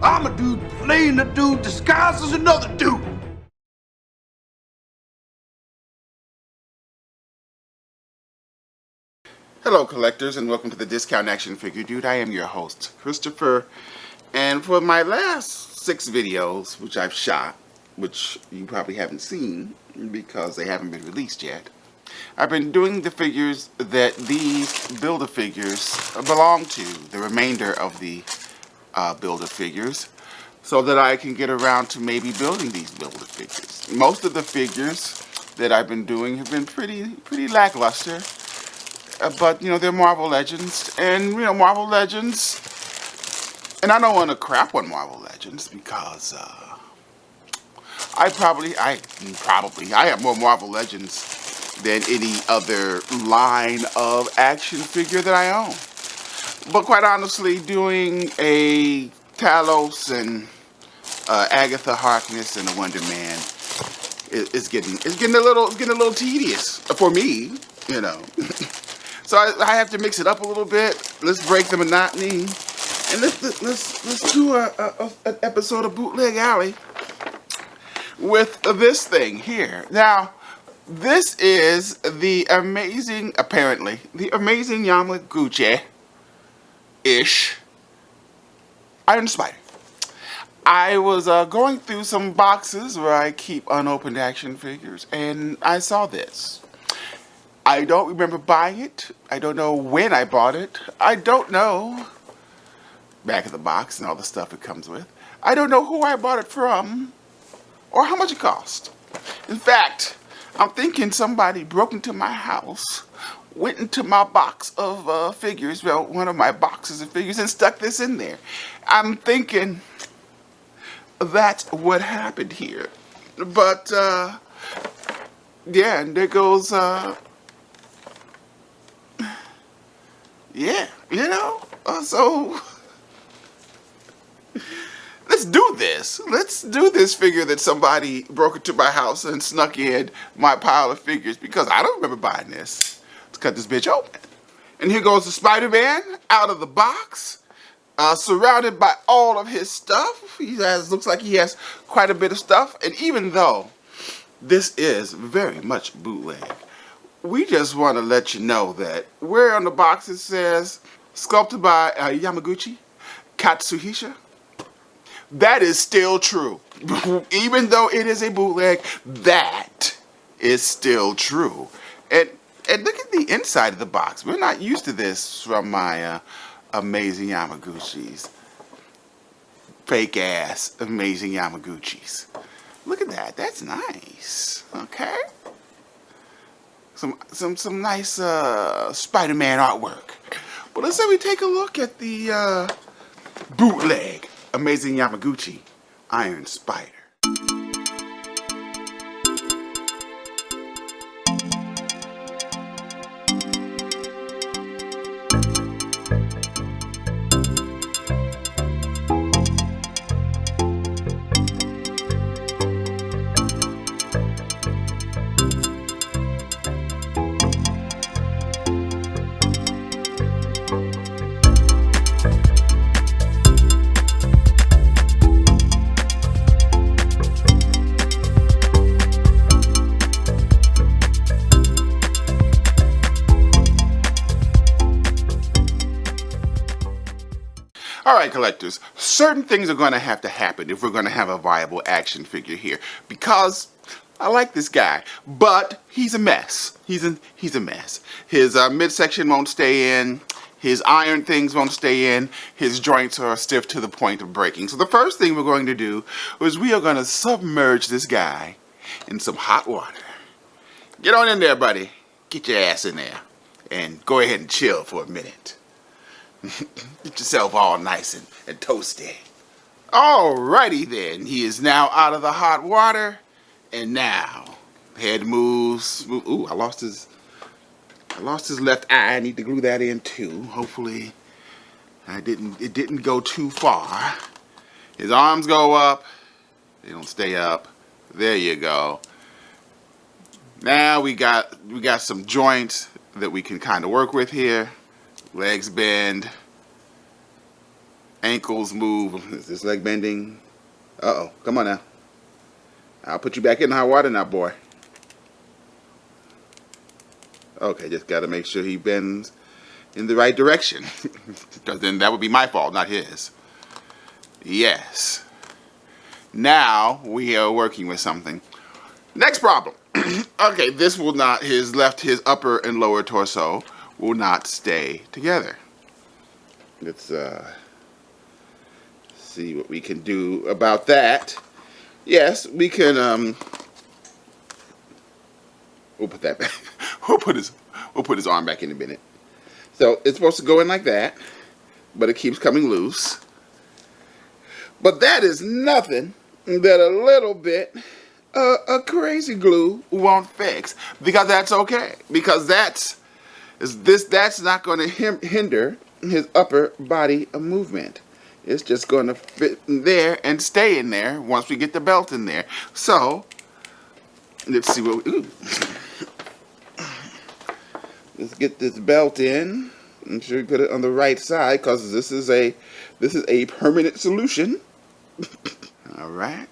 I'm a dude playing a dude disguised as another dude. Hello collectors, and welcome to the Discount Action Figure Dude. I am your host, Christopher, and for my last 6 videos, which I've shot, which you probably haven't seen because they haven't been released yet, I've been doing the figures that these Build-A-Figures belong to, the remainder of the Build-A-Figures, so that I can get around to maybe building these Build-A-Figures. Most of the figures that I've been doing have been pretty lackluster. But, you know, they're Marvel Legends, and, you know, Marvel Legends, and I don't want to crap on Marvel Legends because, I have more Marvel Legends than any other line of action figure that I own. But quite honestly, doing a Talos and Agatha Harkness and a Wonder Man is getting a little tedious for me, you know. So I have to mix it up a little bit. Let's break the monotony, and let's do an episode of Bootleg Alley with this thing here. Now, this is the amazing, apparently, the amazing Yamaguchi-ish Iron Spider. I was going through some boxes where I keep unopened action figures, and I saw this. I don't remember buying it. I don't know when I bought it. I don't know. Back of the box and all the stuff it comes with. I don't know who I bought it from or how much it cost. In fact, I'm thinking somebody broke into my house, went into my box of figures, well, one of my boxes of figures, and stuck this in there. I'm thinking that's what happened here. But, yeah, and there goes, yeah, you know, so let's do this. Let's do this figure that somebody broke into my house and snuck in my pile of figures because I don't remember buying this. Let's cut this bitch open. And here goes the Spider-Man out of the box, surrounded by all of his stuff. Looks like he has quite a bit of stuff. And even though this is very much bootleg, we just want to let you know that where on the box it says sculpted by Yamaguchi, Katsuhisa, that is still true. Even though it is a bootleg, that is still true. And look at the inside of the box. We're not used to this from my amazing Yamaguchis. Fake ass amazing Yamaguchis. Look at that. That's nice. Okay. Some nice Spider-Man artwork. But let's say we take a look at the bootleg Amazing Yamaguchi Iron Spider. Alright collectors, certain things are going to happen if we're going to have a viable action figure here, because I like this guy, but he's a mess. He's a mess. His midsection won't stay in, his iron things won't stay in, his joints are stiff to the point of breaking. So the first thing we're going to do is we are going to submerge this guy in some hot water. Get on in there, buddy. Get your ass in there and go ahead and chill for a minute. Get yourself all nice and toasty. Alrighty then, he is now out of the hot water, and now head moves. Ooh, I lost his left eye. I need to glue that in too. Hopefully, it didn't go too far. His arms go up. They don't stay up. There you go. Now we got some joints that we can kind of work with here. Legs bend. Ankles move. Is this leg bending? Uh-oh. Come on now. I'll put you back in the hot water now, boy. Okay, just got to make sure he bends in the right direction. Because then that would be my fault, not his. Yes. Now we are working with something. Next problem. Okay, this will not, his upper and lower torso will not stay together. Let's see what we can do about that. Yes, we can, we'll put that back. We'll put his arm back in a minute. So it's supposed to go in like that, but it keeps coming loose. But that is nothing that a little bit of crazy glue won't fix, because that's okay, because that's not going to hinder his upper body movement. It's just going to fit in there and stay in there once we get the belt in there. So let's see what we, let's get this belt in. Make sure we put it on the right side, because this is a permanent solution. All right.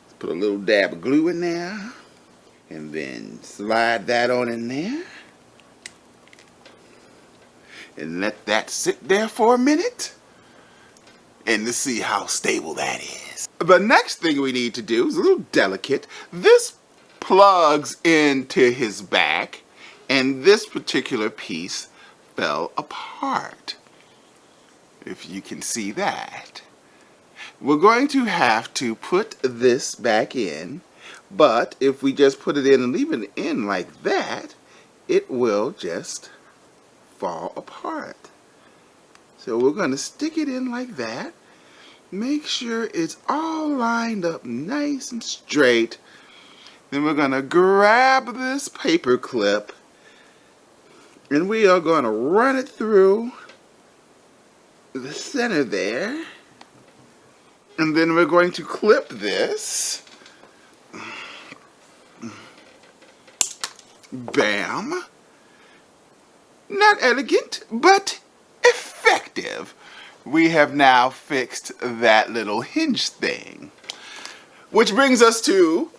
Let's put a little dab of glue in there, and then slide that on in there, and let that sit there for a minute, and to see how stable that is. The next thing we need to do is a little delicate. This plugs into his back, and this particular piece fell apart, if you can see that. We're going to have to put this back in, but if we just put it in and leave it in like that, it will just fall apart. So we're going to stick it in like that. Make sure it's all lined up nice and straight. Then we're going to grab this paper clip, and we are going to run it through the center there. And then we're going to clip this. Bam. Not elegant, but effective. We have now fixed that little hinge thing. Which brings us to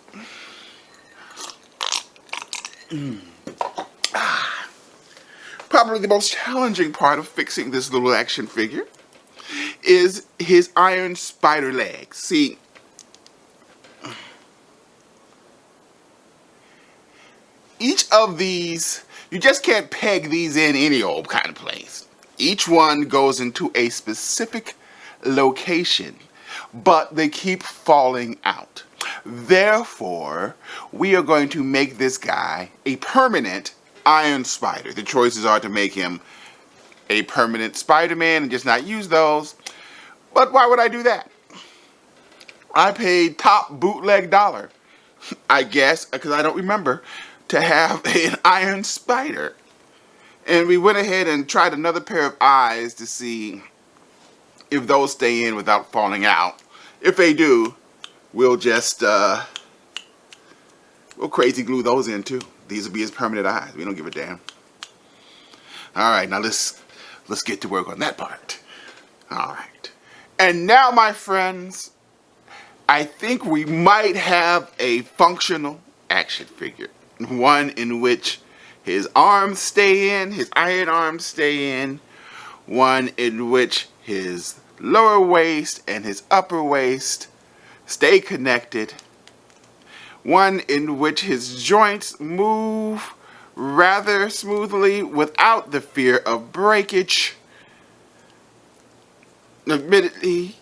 probably the most challenging part of fixing this little action figure is his iron spider legs. See, each of these, you just can't peg these in any old kind of place. Each one goes into a specific location, but they keep falling out. Therefore, we are going to make this guy a permanent iron spider. The choices are to make him a permanent Spider-Man and just not use those. But why would I do that? I paid top bootleg dollar, I guess, because I don't remember, to have an iron spider. And we went ahead and tried another pair of eyes to see if those stay in without falling out. If they do, we'll just we'll crazy glue those in too. These will be his permanent eyes. We don't give a damn. All right, now let's get to work on that part. All right. And now, my friends, I think we might have a functional action figure. One in which his arms stay in, his iron arms stay in. One in which his lower waist and his upper waist stay connected. One in which his joints move rather smoothly without the fear of breakage. Admittedly,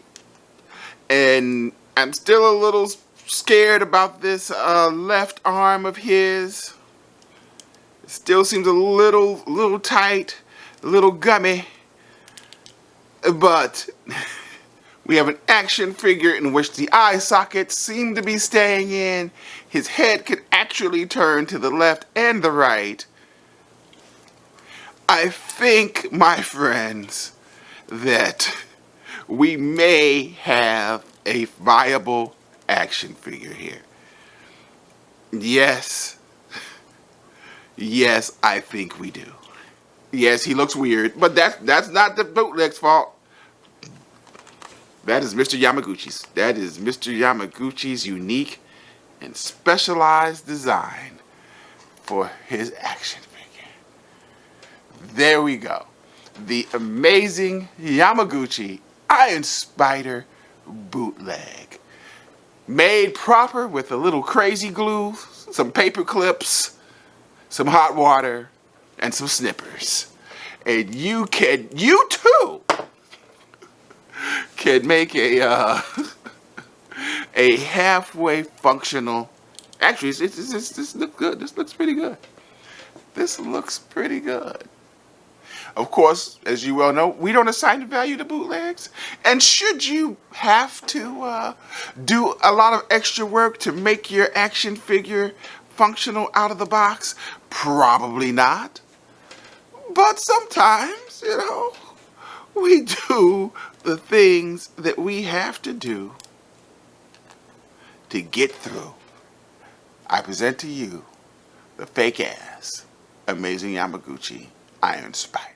and I'm still a little scared about this left arm of his. It still seems a little tight, a little gummy, but we have an action figure in which the eye sockets seem to be staying in. His head can actually turn to the left and the right. I think, my friends, that we may have a viable action figure here. Yes. Yes, I think we do. Yes, he looks weird, but that's not the bootleg's fault. That is Mr. Yamaguchi's. That is Mr. Yamaguchi's unique and specialized design for his action figure. There we go. The amazing Yamaguchi Iron Spider bootleg. Made proper with a little crazy glue, some paper clips, some hot water, and some snippers. And you too, can make a halfway functional. Actually, this looks good. This looks pretty good. This looks pretty good. Of course, as you well know, we don't assign a value to bootlegs. And should you have to do a lot of extra work to make your action figure functional out of the box? Probably not. But sometimes, you know, we do the things that we have to do to get through. I present to you the fake ass, amazing Yamaguchi Iron Spider.